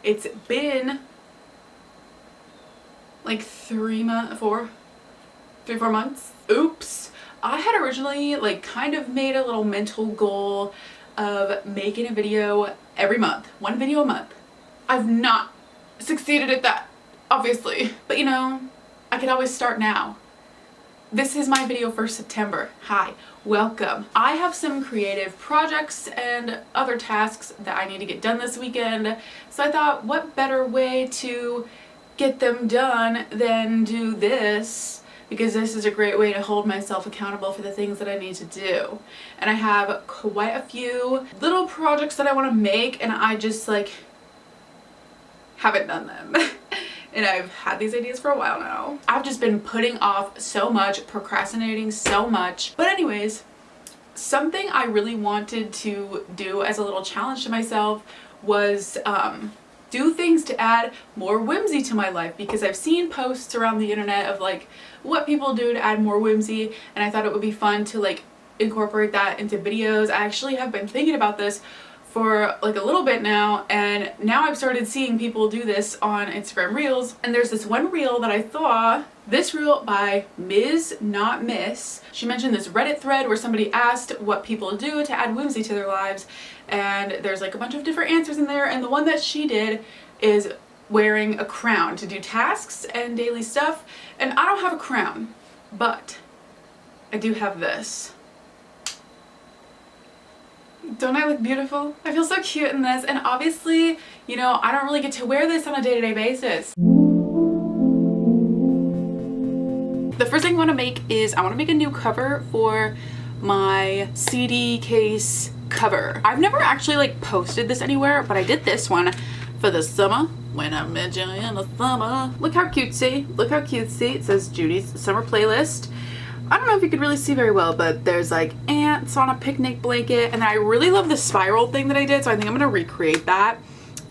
It's been like 4 months. Oops. I had originally like kind of made a little mental goal of making a video every month, 1 video a month. I've not succeeded at that, obviously, but you know, I could always start now. This is my video for September. Hi, welcome. I have some creative projects and other tasks that I need to get done this weekend, so I thought what better way to get them done than do this, because this is a great way to hold myself accountable for the things that I need to do. And I have quite a few little projects that I want to make, and I just like haven't done them. And I've had these ideas for a while now. I've just been putting off so much, procrastinating so much. But anyways, something I really wanted to do as a little challenge to myself was do things to add more whimsy to my life, because I've seen posts around the internet of like what people do to add more whimsy, and I thought it would be fun to like incorporate that into videos. I actually have been thinking about this for like a little bit now, and now I've started seeing people do this on Instagram Reels. And there's this one reel that I saw, this reel by Ms. Not Miss. She mentioned this Reddit thread where somebody asked what people do to add whimsy to their lives, and there's like a bunch of different answers in there, and the one that she did is wearing a crown to do tasks and daily stuff. And I don't have a crown, but I do have this. Don't I look beautiful? I feel so cute in this, and obviously, you know, I don't really get to wear this on a day-to-day basis. The first thing I want to make is I want to make a new cover for my CD case cover. I've never actually like posted this anywhere, but I did this one for the summer when I met you in the summer. Look how cutesy. Look how cutesy. It says Judy's summer playlist. I don't know if you could really see very well, but there's like ants on a picnic blanket, and then I really love the spiral thing that I did, so I think I'm gonna recreate that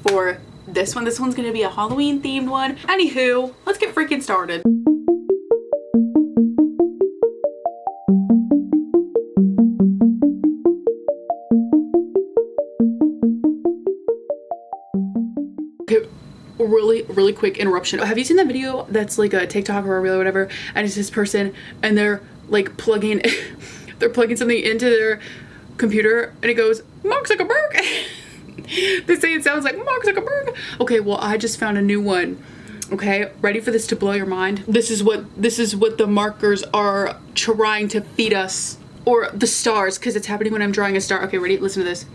for this one. This one's gonna be a Halloween themed one. Anywho, let's get freaking started. Okay, really quick interruption. Have you seen that video that's like a TikTok or a reel or whatever, and it's this person and they're like plugging they're plugging something into their computer and it goes Mark Zuckerberg? They say it sounds like Mark Zuckerberg. Okay, well, I just found a new one. Okay, ready for this to blow your mind? This is what the markers are trying to feed us, or the stars, because it's happening when I'm drawing a star. Okay, ready? Listen to this.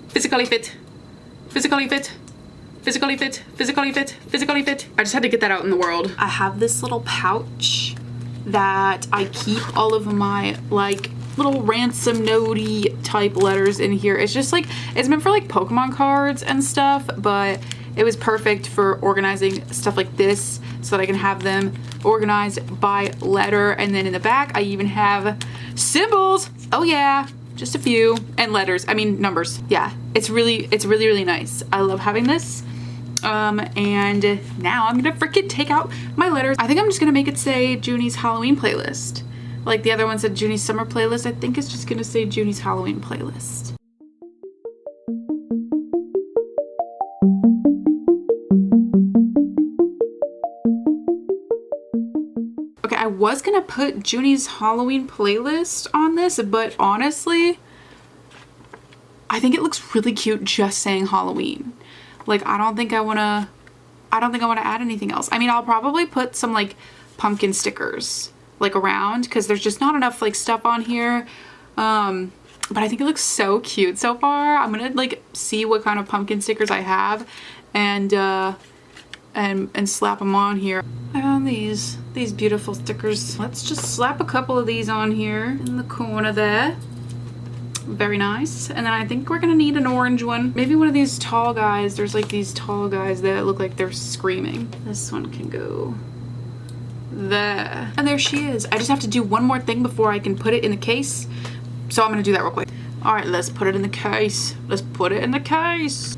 Physically fit. Physically fit. Physically fit. Physically fit. Physically fit. I just had to get that out in the world. I have this little pouch that I keep all of my like little ransom note-y type letters in here. It's just like, it's meant for like Pokemon cards and stuff, but it was perfect for organizing stuff like this so that I can have them organized by letter. And then in the back, I even have symbols. Oh yeah. Just a few, and letters, I mean numbers. Yeah, it's really nice. I love having this. And now I'm gonna freaking take out my letters. I think I'm just gonna make it say Junie's Halloween playlist. Like the other one said Junie's summer playlist. I think it's just gonna say Junie's Halloween playlist. Okay, I was gonna put Junie's Halloween playlist on this, but honestly, I think it looks really cute just saying Halloween. Like, I don't think I wanna add anything else. I mean, I'll probably put some like pumpkin stickers like around, because there's just not enough like stuff on here. But I think it looks so cute so far. I'm gonna like see what kind of pumpkin stickers I have and slap them on here. I found these beautiful stickers. Let's just slap a couple of these on here in the corner there. Very nice. And then I think we're gonna need an orange one. Maybe one of these tall guys. There's like these tall guys that look like they're screaming. This one can go there. And there she is. I just have to do one more thing before I can put it in the case. So I'm gonna do that real quick. All right, let's put it in the case. Let's put it in the case.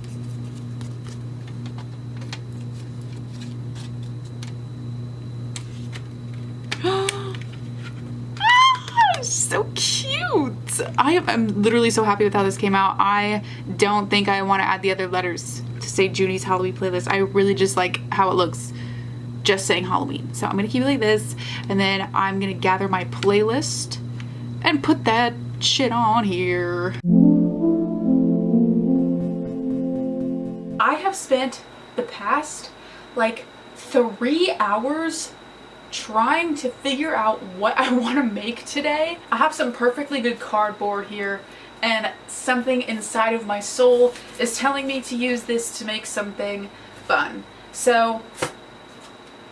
So cute. I am I'm literally so happy with how this came out. I don't think I want to add the other letters to say Judy's Halloween playlist. I really just like how it looks just saying Halloween. So I'm gonna keep it like this, and then I'm gonna gather my playlist and put that shit on here. I have spent the past like 3 hours trying to figure out what I want to make today. I have some perfectly good cardboard here, and something inside of my soul is telling me to use this to make something fun. So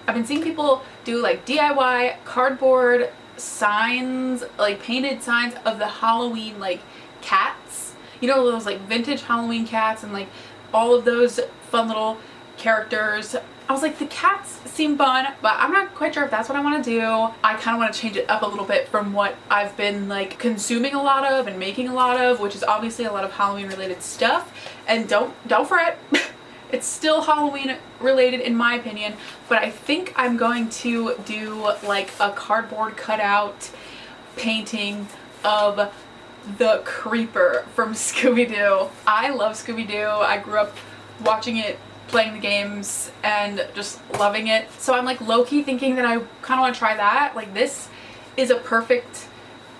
I've been seeing people do like DIY cardboard signs, like painted signs of the Halloween like cats. You know, those like vintage Halloween cats and like all of those fun little characters. I was like, the cats seem fun, but I'm not quite sure if that's what I want to do. I kind of want to change it up a little bit from what I've been like consuming a lot of and making a lot of, which is obviously a lot of Halloween related stuff. And don't fret. It's still Halloween related in my opinion, but I think I'm going to do like a cardboard cutout painting of the Creeper from Scooby-Doo. I love Scooby-Doo. I grew up watching it, playing the games, and just loving it. So I'm like low-key thinking that I kind of want to try that. Like this is a perfect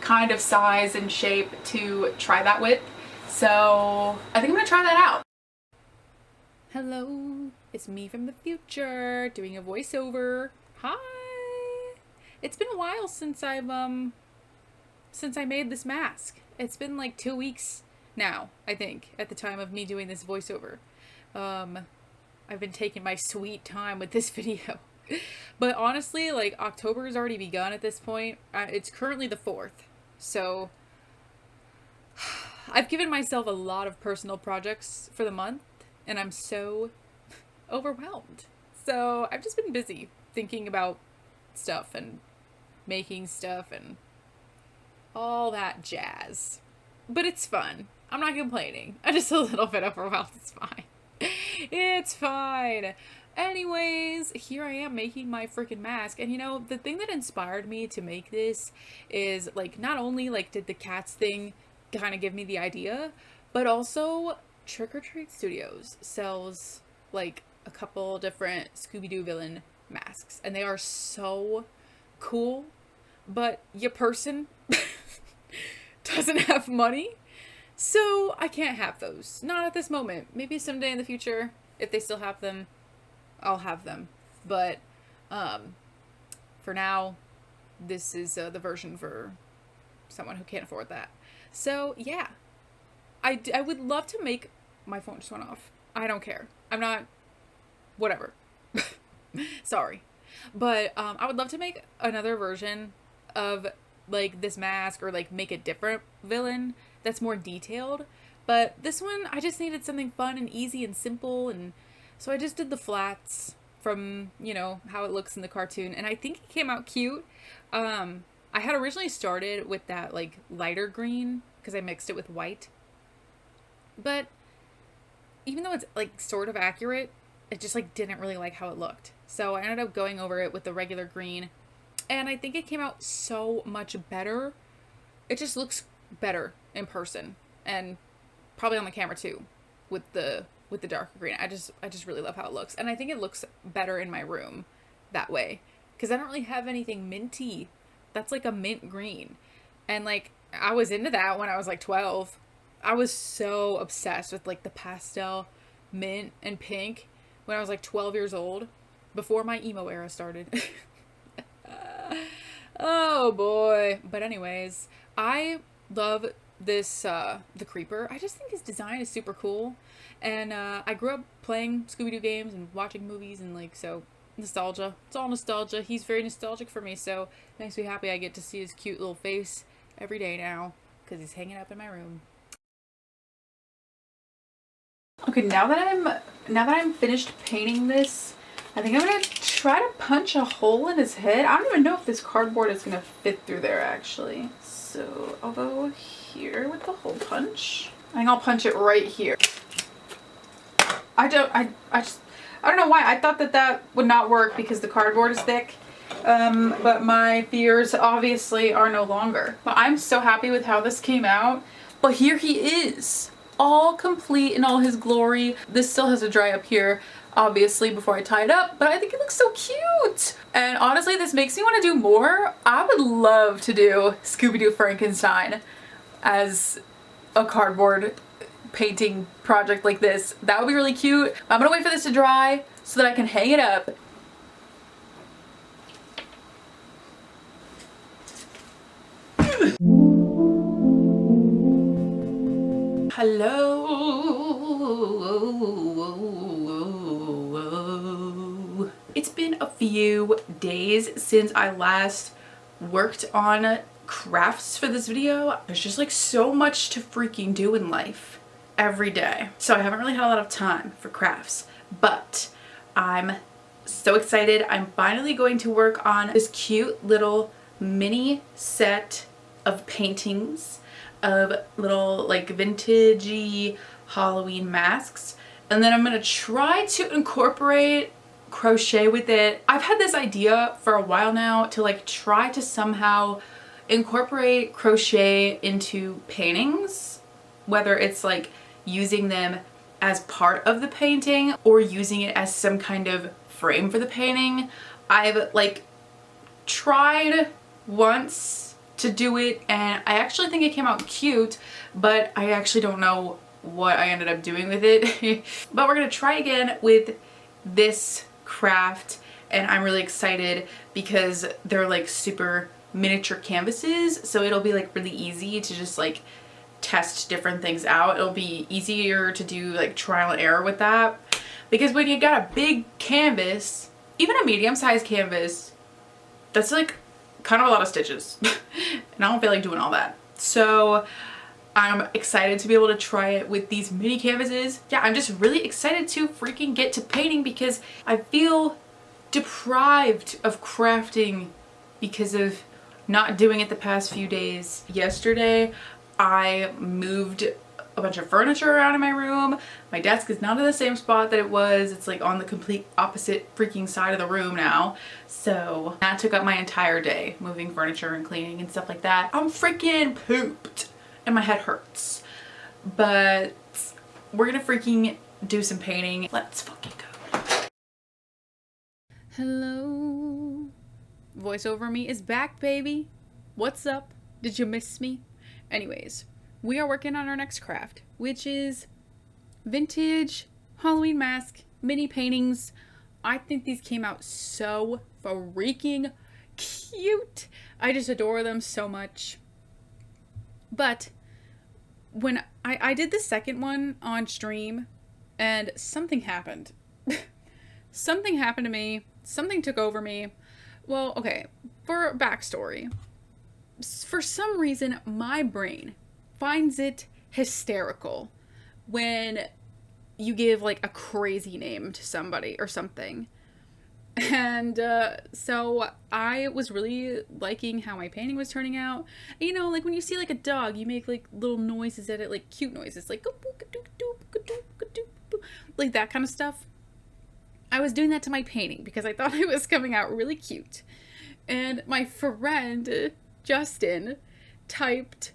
kind of size and shape to try that with. So I think I'm gonna try that out. Hello, it's me from the future doing a voiceover. Hi! It's been a while since I made this mask. It's been like 2 weeks now, I think, at the time of me doing this voiceover. I've been taking my sweet time with this video. But honestly, like October has already begun at this point. It's currently the 4th. So I've given myself a lot of personal projects for the month, and I'm so overwhelmed. So I've just been busy thinking about stuff and making stuff and all that jazz. But it's fun. I'm not complaining. I'm just a little bit overwhelmed. It's fine. It's fine. Anyways, here I am making my freaking mask. And you know, the thing that inspired me to make this is like, not only like did the cats thing kind of give me the idea, but also Trick or Treat Studios sells like a couple different Scooby-Doo villain masks, and they are so cool, but your person doesn't have money, so I can't have those. Not at this moment. Maybe someday in the future, if they still have them, I'll have them. But for now, this is the version for someone who can't afford that. So yeah, I would love to make... My phone just went off. I don't care. I'm not... Whatever. Sorry. But I would love to make another version of like this mask, or like make a different villain that's more detailed. But this one, I just needed something fun and easy and simple, and so I just did the flats from, you know, how it looks in the cartoon, and I think it came out cute. I had originally started with that like lighter green because I mixed it with white, but even though it's like sort of accurate, it just like didn't really like how it looked. So I ended up going over it with the regular green, and I think it came out so much better. It just looks better in person, and probably on the camera too, with the darker green. I just really love how it looks, and I think it looks better in my room that way, because I don't really have anything minty. That's like a mint green, and like I was into that when I was like 12. I was so obsessed with like the pastel mint and pink when I was like 12 years old, before my emo era started. Oh boy. But anyways, I love this the Creeper. I just think his design is super cool, and I grew up playing Scooby-Doo games and watching movies, and like, so nostalgia. It's all nostalgia. He's very nostalgic for me, so it makes me happy I get to see his cute little face every day now, because he's hanging up in my room. Okay, now that I'm finished painting this, I think I'm gonna try to punch a hole in his head. I don't even know if this cardboard is gonna fit through there actually. So I'll go here with the hole punch. I think I'll punch it right here. I don't know why. I thought that would not work because the cardboard is thick. But my fears obviously are no longer. But I'm so happy with how this came out. But here he is, all complete in all his glory. This still has to dry up here, obviously, before I tie it up, but I think it looks so cute. And honestly, this makes me want to do more. I would love to do Scooby-Doo Frankenstein as a cardboard painting project like this. That would be really cute. I'm gonna wait for this to dry so that I can hang it up. Hello. It's been a few days since I last worked on crafts for this video. There's just like so much to freaking do in life every day. So I haven't really had a lot of time for crafts, but I'm so excited. I'm finally going to work on this cute little mini set of paintings of little like vintagey Halloween masks, and then I'm gonna try to incorporate crochet with it. I've had this idea for a while now to like try to somehow incorporate crochet into paintings, whether it's like using them as part of the painting or using it as some kind of frame for the painting. I've like tried once to do it and I actually think it came out cute, but I actually don't know what I ended up doing with it. But we're gonna try again with this craft, and I'm really excited because they're like super miniature canvases, so it'll be like really easy to just like test different things out. It'll be easier to do like trial and error with that, because when you got a big canvas, even a medium-sized canvas, that's like kind of a lot of stitches and I don't feel like doing all that. So I'm excited to be able to try it with these mini canvases. Yeah, I'm just really excited to freaking get to painting because I feel deprived of crafting because of not doing it the past few days. Yesterday, I moved a bunch of furniture around in my room. My desk is not in the same spot that it was. It's like on the complete opposite freaking side of the room now. So that took up my entire day, moving furniture and cleaning and stuff like that. I'm freaking pooped and my head hurts. But we're gonna freaking do some painting. Let's fucking go. Hello. Voice over me is back, baby. What's up? Did you miss me? Anyways, we are working on our next craft, which is vintage Halloween mask mini paintings. I think these came out so freaking cute. I just adore them so much. But when I did the second one on stream and something happened. Something happened to me. Something took over me. Well, okay, for backstory. For some reason, my brain finds it hysterical when you give like a crazy name to somebody or something. And so I was really liking how my painting was turning out. You know, like when you see like a dog, you make like little noises at it, like cute noises, like like that kind of stuff. I was doing that to my painting because I thought it was coming out really cute. And my friend Justin typed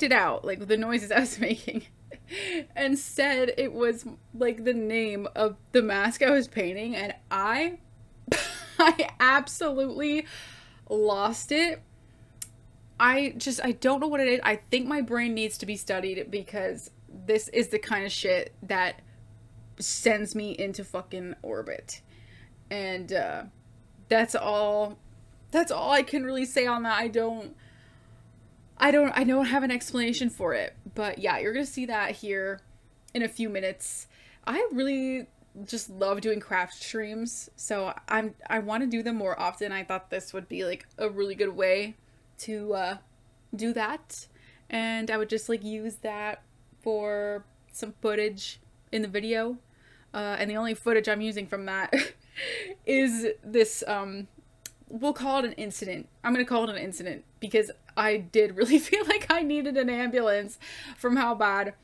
it out, like the noises I was making, and said it was like the name of the mask I was painting, and I absolutely lost it. I don't know what it is. I think my brain needs to be studied because this is the kind of shit that sends me into fucking orbit. And that's all I can really say on that. I don't have an explanation for it, but yeah, you're gonna see that here in a few minutes. I really just love doing craft streams, so I want to do them more often. I thought this would be like a really good way to do that, and I would just like use that for some footage in the video, and the only footage I'm using from that is this we'll call it an incident. I'm gonna call it an incident because I did really feel like I needed an ambulance from how bad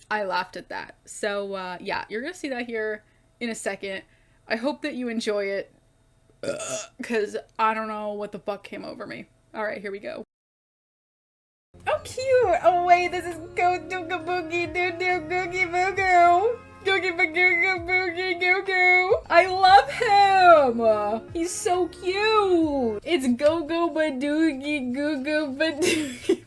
I laughed at that. So yeah, you're gonna see that here in a second. I hope that you enjoy it because I don't know what the fuck came over me. All right, here we go. Oh, cute. Oh wait, this is Go Dooga Boogie Doo Doo Googie Boo Goo. Googie Boo Boogie Goo Goo. I love him. He's so cute. It's Go Go Badoogie Goo Goo Badoogie.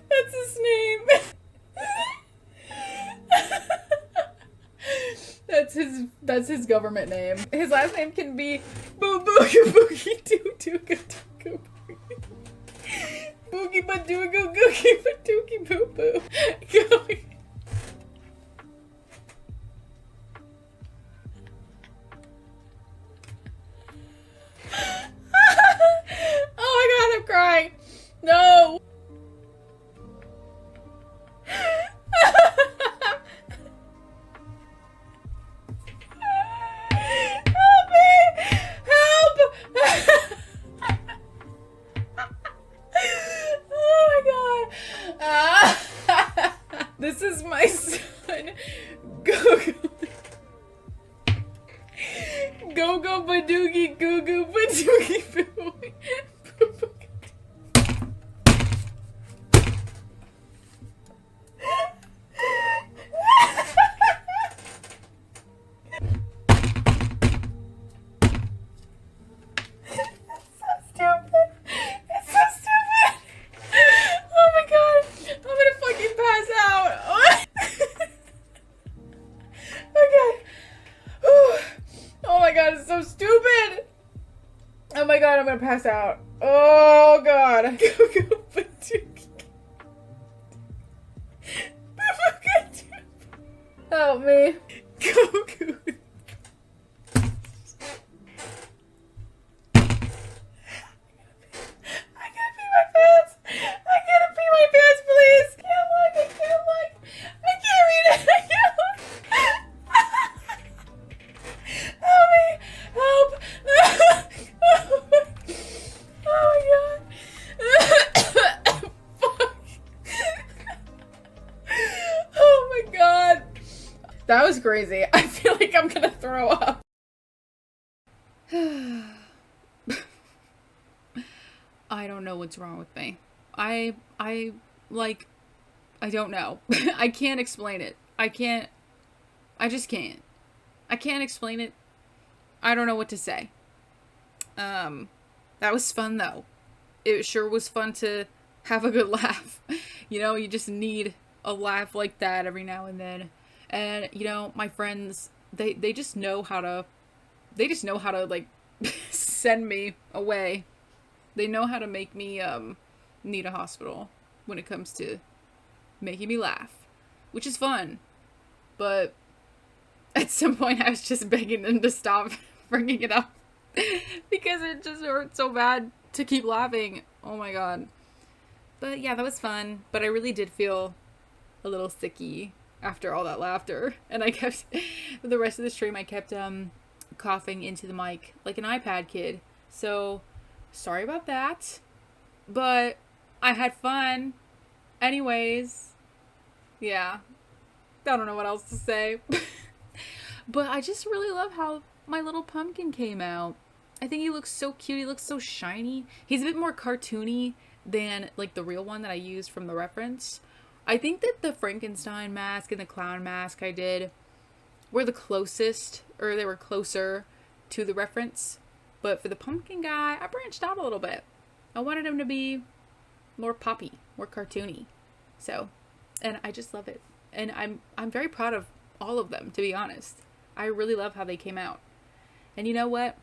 That's his name. That's his government name. His last name can be Boo Boogie Boogie Doo Dooga Dooga Boogie. Boogie Badooga Googie Badoogie Boo Boo. Going. Oh my god, I'm crying. No. Help me! Help! Oh my god. This is my son. Go Go Badoogie Goo Goo Badoogie Boo. I'm gonna pass out. Oh god. Go go help me. Go go. I gotta pee my pants. I gotta pee my pants, please. Can't look. I can't look. I can't read it. I can't look. Help me. Help. Oh my god. Fuck. Oh my god. That was crazy. I feel like I'm gonna throw up. I don't know what's wrong with me. I don't know. I can't explain it. I just can't. I can't explain it. I don't know what to say. That was fun though. It sure was fun to have a good laugh. You know, you just need a laugh like that every now and then. And, you know, my friends, they just know how to, like, send me away. They know how to make me, need a hospital when it comes to making me laugh. Which is fun. But at some point I was just begging them to stop bringing it up. Because it just hurt so bad to keep laughing. Oh my god. But yeah, that was fun. But I really did feel a little sicky after all that laughter. And I kept, for the rest of the stream, I kept coughing into the mic like an iPad kid. So, sorry about that. But I had fun. Anyways. Yeah. I don't know what else to say. But I just really love how my little pumpkin came out. I think he looks so cute. He looks so shiny. He's a bit more cartoony than like the real one that I used from the reference. I think that the Frankenstein mask and the clown mask I did were the closest, or they were closer to the reference. But for the pumpkin guy, I branched out a little bit. I wanted him to be more poppy, more cartoony. So, and I just love it. And I'm very proud of all of them, to be honest. I really love how they came out. And you know what?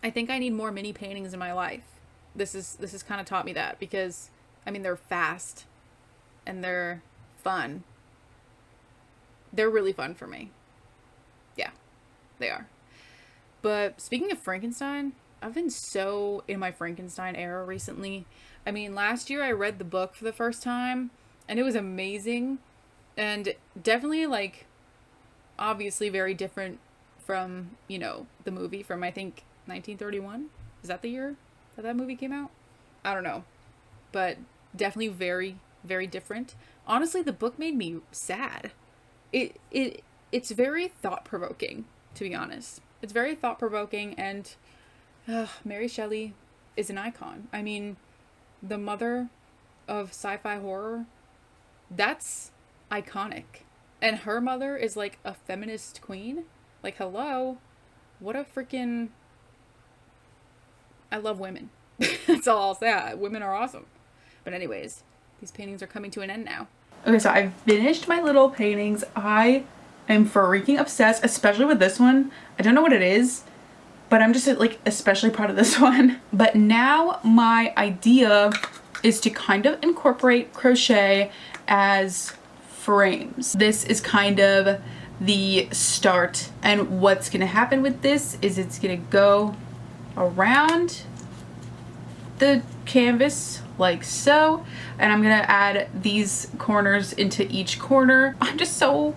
I think I need more mini paintings in my life. This has kind of taught me that, because I mean, they're fast and they're fun. They're really fun for me. Yeah, they are. But speaking of Frankenstein, I've been so in my Frankenstein era recently. I mean, last year I read the book for the first time and it was amazing, and definitely, like, obviously very different from, you know, the movie from, I think, 1931. Is that the year that movie came out? I don't know. But definitely very, very different. Honestly, the book made me sad. It's very thought-provoking. to be honest. It's very thought-provoking, and Mary Shelley is an icon. I mean, the mother of sci-fi horror, that's iconic. And her mother is like a feminist queen. Like, hello, what a freaking... I love women. That's all I'll say. Women are awesome. But anyways, these paintings are coming to an end now. Okay, so I finished my little paintings. I am freaking obsessed, especially with this one. I don't know what it is, but I'm just like especially proud of this one. But now my idea is to kind of incorporate crochet as frames. This is kind of the start, and what's gonna happen with this is it's gonna go around the canvas like so, and I'm gonna add these corners into each corner. I'm just so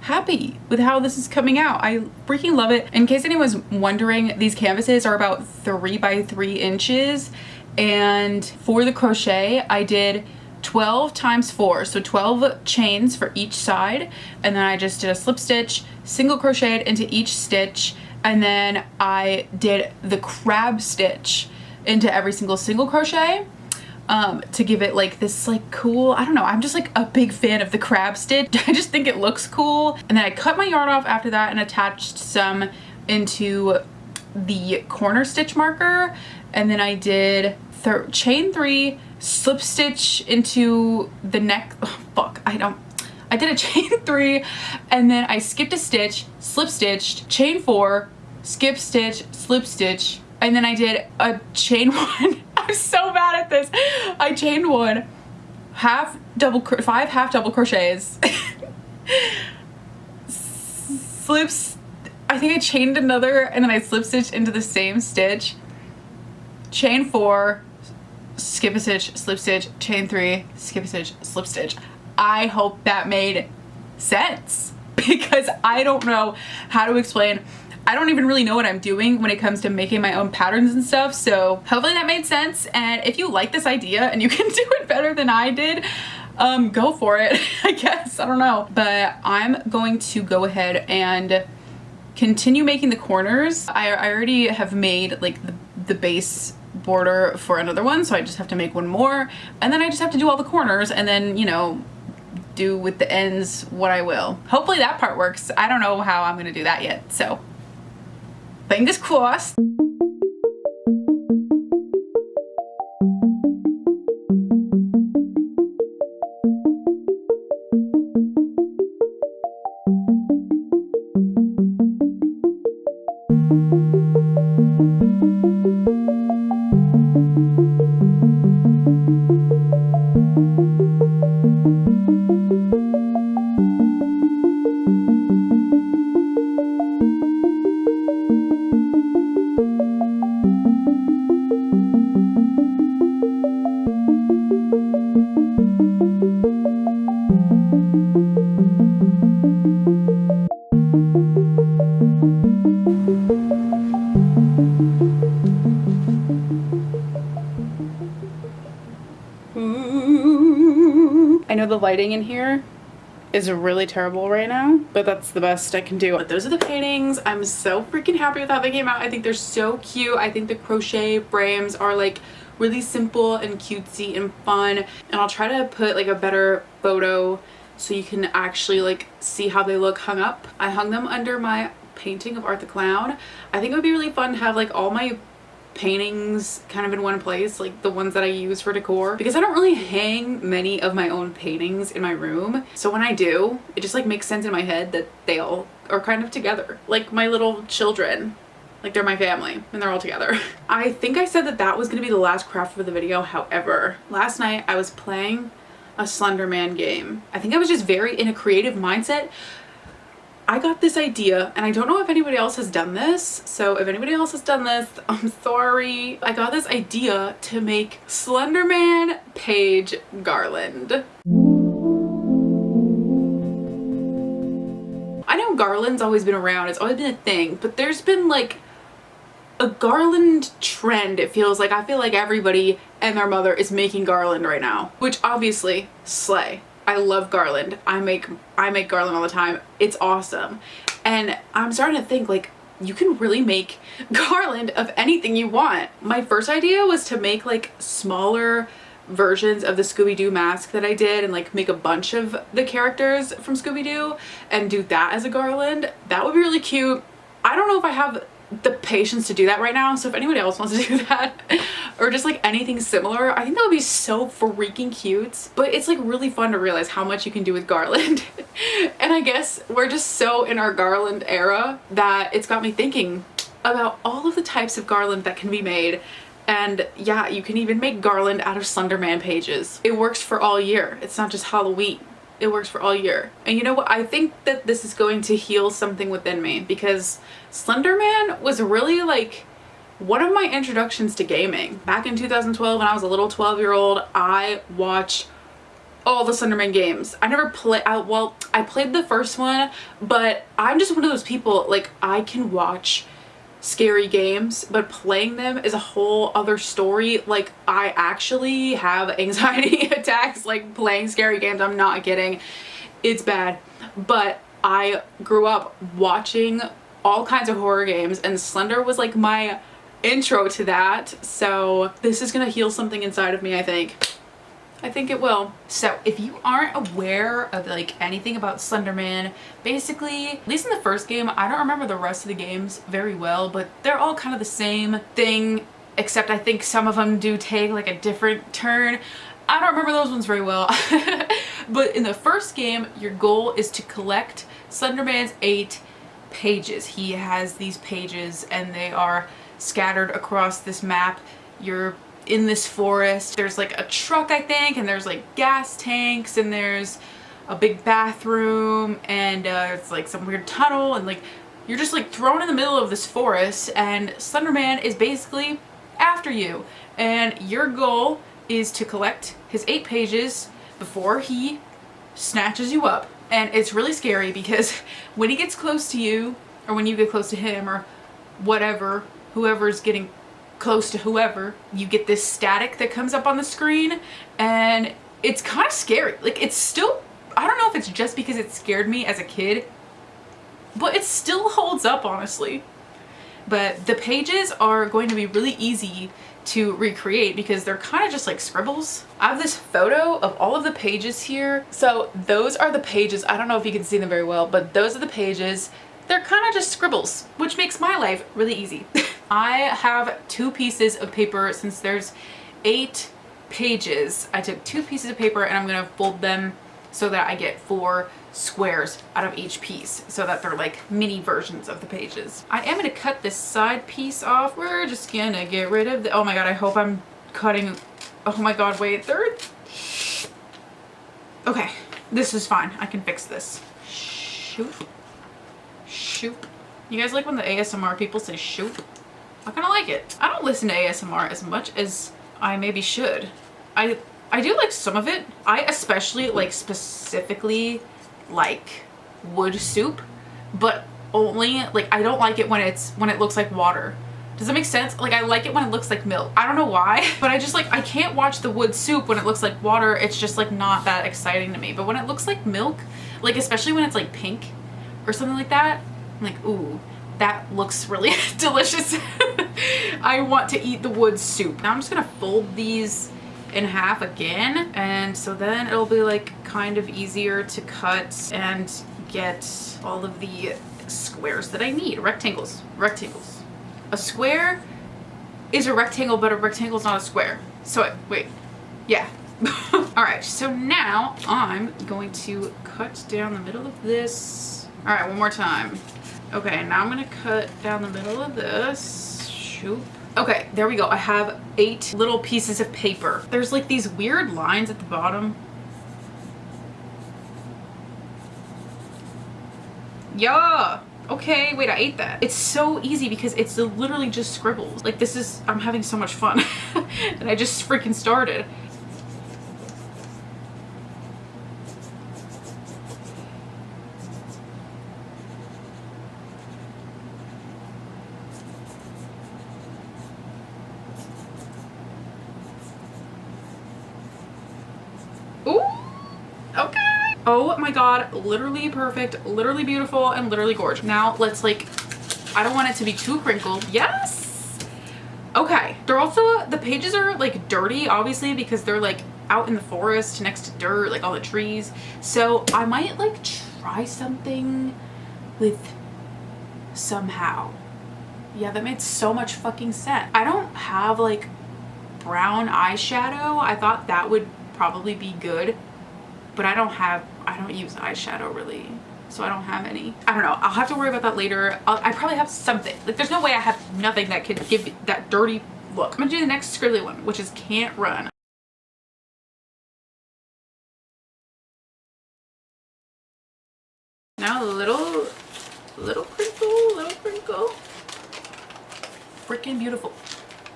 happy with how this is coming out. I freaking love it. In case anyone's wondering, these canvases are about 3 by 3 inches, and for the crochet I did 12 times 4, so 12 chains for each side, and then I just did a slip stitch, single crocheted into each stitch, and then I did the crab stitch into every single crochet to give it like this like cool, I don't know, I'm just like a big fan of the crab stitch. I just think it looks cool. And then I cut my yarn off after that and attached some into the corner stitch marker, and then I did chain 3, slip stitch into the neck. Oh, fuck, I did a chain 3, and then I skipped a stitch, slip stitched, chain 4, skip stitch, slip stitch, and then I did a chain 1. I'm so bad at this. I chained 1, 5 half double crochets, slips, I think I chained another, and then I slip stitched into the same stitch, chain 4, skip a stitch, slip stitch, chain 3, skip a stitch, slip stitch. I hope that made sense, because I don't know how to explain. I don't even really know what I'm doing when it comes to making my own patterns and stuff, so hopefully that made sense. And if you like this idea and you can do it better than I did, go for it, I guess. I don't know. But I'm going to go ahead and continue making the corners. I already have made like the base border for another one, so I just have to make one more, and then I just have to do all the corners, and then, you know, do with the ends what I will. Hopefully that part works. I don't know how I'm gonna do that yet, so fingers crossed. I know the lighting in here is really terrible right now, but that's the best I can do. But those are the paintings. I'm so freaking happy with how they came out. I think they're so cute. I think the crochet frames are like really simple and cutesy and fun, and I'll try to put like a better photo so you can actually like see how they look hung up. I hung them under my painting of Art the Clown. I think it would be really fun to have like all my paintings kind of in one place, like the ones that I use for decor, because I don't really hang many of my own paintings in my room. So when I do, it just like makes sense in my head that they all are kind of together, like my little children, like they're my family and they're all together. I think I said that was gonna be the last craft for the video. However, last night I was playing a Slender Man game. I think I was just very in a creative mindset. I got this idea, and I don't know if anybody else has done this, so if anybody else has done this, I'm sorry. I got this idea to make Slender Man page garland. I know garland's always been around, it's always been a thing, but there's been like a garland trend, it feels like. I feel like everybody and their mother is making garland right now, which obviously slay. I love garland. I make garland all the time. It's awesome. And I'm starting to think like, you can really make garland of anything you want. My first idea was to make like smaller versions of the Scooby-Doo mask that I did and like make a bunch of the characters from Scooby-Doo and do that as a garland. That would be really cute. I don't know if I have the patience to do that right now, so if anybody else wants to do that or just like anything similar, I think that would be so freaking cute. But it's like really fun to realize how much you can do with garland. And I guess we're just so in our garland era that it's got me thinking about all of the types of garland that can be made. And yeah, you can even make garland out of Slender Man pages. It works for all year. It's not just Halloween. It works for all year. And you know what? I think that this is going to heal something within me, because Slender Man was really like one of my introductions to gaming. Back in 2012 when I was a little 12-year-old, I watched all the Slender Man games. I never played, well, I played the first one, but I'm just one of those people, like, I can watch scary games, but playing them is a whole other story. Like, I actually have anxiety attacks like playing scary games. I'm not kidding. It's bad. But I grew up watching all kinds of horror games, and Slender was like my intro to that. So this is gonna heal something inside of me, I think. I think it will. So if you aren't aware of like anything about Slender Man, basically, at least in the first game, I don't remember the rest of the games very well, but they're all kind of the same thing, except I think some of them do take like a different turn. I don't remember those ones very well. But in the first game, your goal is to collect Slender Man's 8 pages. He has these pages and they are scattered across this map. You're in this forest. There's like a truck, I think, and there's like gas tanks, and there's a big bathroom, and it's like some weird tunnel, and like you're just like thrown in the middle of this forest, and Slender Man is basically after you, and your goal is to collect his 8 pages before he snatches you up. And it's really scary because when he gets close to you, or when you get close to him, or whatever, whoever's getting close to whoever, you get this static that comes up on the screen, and it's kind of scary. Like, it's still, I don't know if it's just because it scared me as a kid, but it still holds up, honestly. But the pages are going to be really easy to recreate because they're kind of just like scribbles. I have this photo of all of the pages here. So those are the pages. I don't know if you can see them very well, but those are the pages. They're kind of just scribbles, which makes my life really easy. I have 2 pieces of paper. Since there's 8 pages, I took 2 pieces of paper and I'm gonna fold them so that I get 4 squares out of each piece, so that they're like mini versions of the pages. I am gonna cut this side piece off. We're just gonna get rid of the, oh my god, I hope I'm cutting, oh my god, wait, okay, this is fine. I can fix this. Shoot. Shoot. You guys like when the ASMR people say shoot? I kind of like it. I don't listen to ASMR as much as I maybe should. I do like some of it. I especially like specifically like wood soup, but only like, I don't like it when it looks like water. Does that make sense? Like, I like it when it looks like milk. I don't know why, but I just like, I can't watch the wood soup when it looks like water. It's just like not that exciting to me. But when it looks like milk, like especially when it's like pink or something like that, I'm like, ooh, that looks really delicious. I want to eat the wood soup. Now I'm just gonna fold these in half again, and so then it'll be like kind of easier to cut and get all of the squares that I need. Rectangles. A square is a rectangle, but a rectangle is not a square. So wait, yeah. All right, so now I'm going to cut down the middle of this. All right, one more time. Okay, now I'm gonna cut down the middle of this. Shoop. Okay, there we go. I have 8 little pieces of paper. There's like these weird lines at the bottom. Yeah. Okay, wait, I ate that. It's so easy because it's literally just scribbles. Like, this is, I'm having so much fun. And I just freaking started. Oh my god, literally perfect, literally beautiful, and literally gorgeous. Now let's like, I don't want it to be too crinkled. Yes! Okay. They're also, the pages are like dirty, obviously, because they're like out in the forest next to dirt, like all the trees. So I might like try something with somehow. Yeah, that made so much fucking sense. I don't have like brown eyeshadow. I thought that would probably be good, but I don't use eyeshadow really, so I don't have any. I don't know, I'll have to worry about that later. I probably have something. Like there's no way I have nothing that could give me that dirty look. I'm gonna do the next scribbly one, which is Can't Run. Now a little crinkle. Freaking beautiful.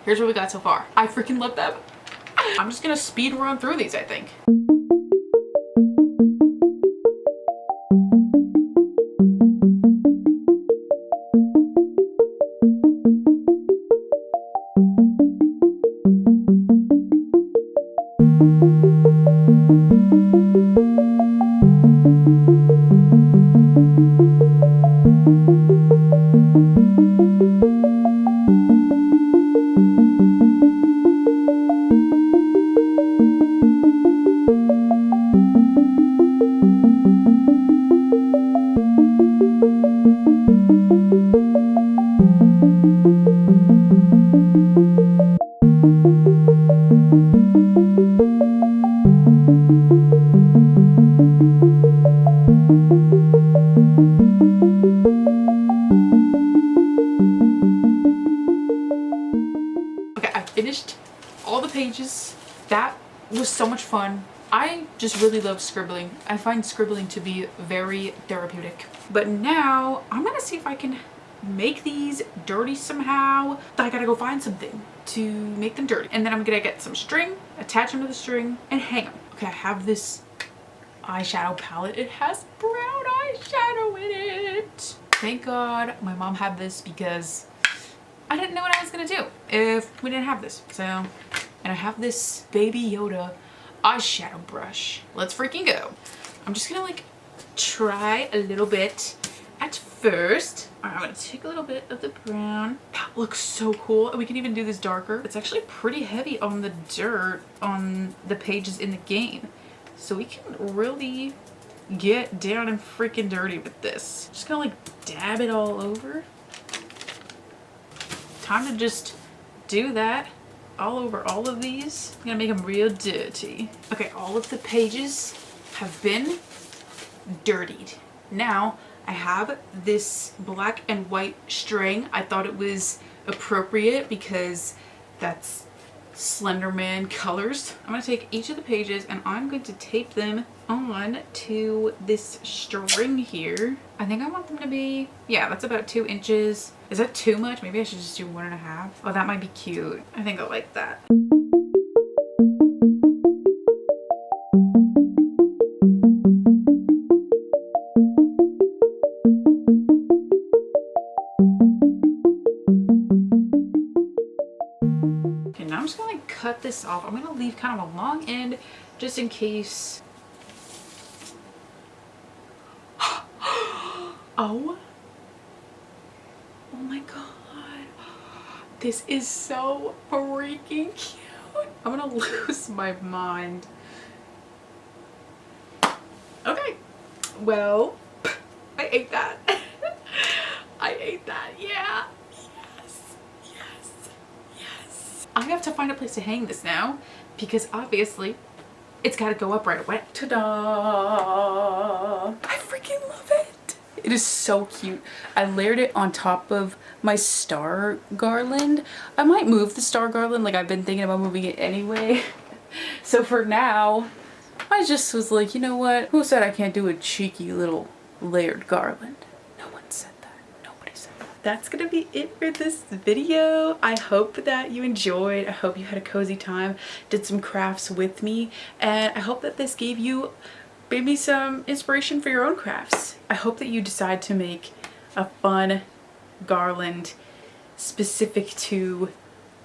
Here's what we got so far. I freaking love them. I'm just gonna speed run through these, I think. Finished all the pages. That was so much fun. I just really love scribbling. I find scribbling to be very therapeutic. But now I'm gonna see if I can make these dirty somehow. I gotta go find something to make them dirty. And then I'm gonna get some string, attach them to the string, and hang them. Okay, I have this eyeshadow palette. It has brown eyeshadow in it. Thank God my mom had this because I didn't know what I was gonna do if we didn't have this. So, and I have this Baby Yoda eyeshadow brush. Let's freaking go. I'm just gonna like try a little bit at first. All right, I'm gonna take a little bit of the brown. That looks so cool. And we can even do this darker. It's actually pretty heavy on the dirt on the pages in the game. So we can really get down and freaking dirty with this. Just gonna like dab it all over. Time to just do that all over all of these. I'm gonna make them real dirty. Okay, all of the pages have been dirtied. Now I have this black and white string. I thought it was appropriate because that's Slenderman colors. I'm gonna take each of the pages and I'm going to tape them on to this string here. I think I want them to be, yeah, that's about 2 inches. Is that too much? Maybe I should just do 1.5. Oh, that might be cute. I think I like that. Okay, now I'm just gonna like cut this off. I'm gonna leave kind of a long end just in case. Oh my god, this is so freaking cute. I'm gonna lose my mind. Okay, well, I ate that. I ate that, yeah. Yes. I have to find a place to hang this now because obviously it's got to go up right away. Ta-da! I freaking love it. It is so cute. I layered it on top of my star garland. I might move the star garland, like I've been thinking about moving it anyway. So for now, I just was like, you know what? Who said I can't do a cheeky little layered garland? No one said that. Nobody said that. That's gonna be it for this video. I hope that you enjoyed. I hope you had a cozy time, did some crafts with me, and I hope that this gave you maybe some inspiration for your own crafts. I hope that you decide to make a fun garland specific to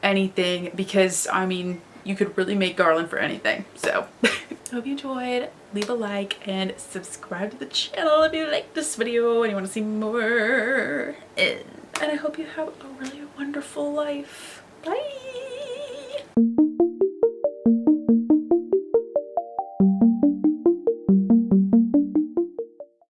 anything, because I mean, you could really make garland for anything. So I hope you enjoyed. Leave a like and subscribe to the channel if you like this video and you want to see more. And I hope you have a really wonderful life. Bye.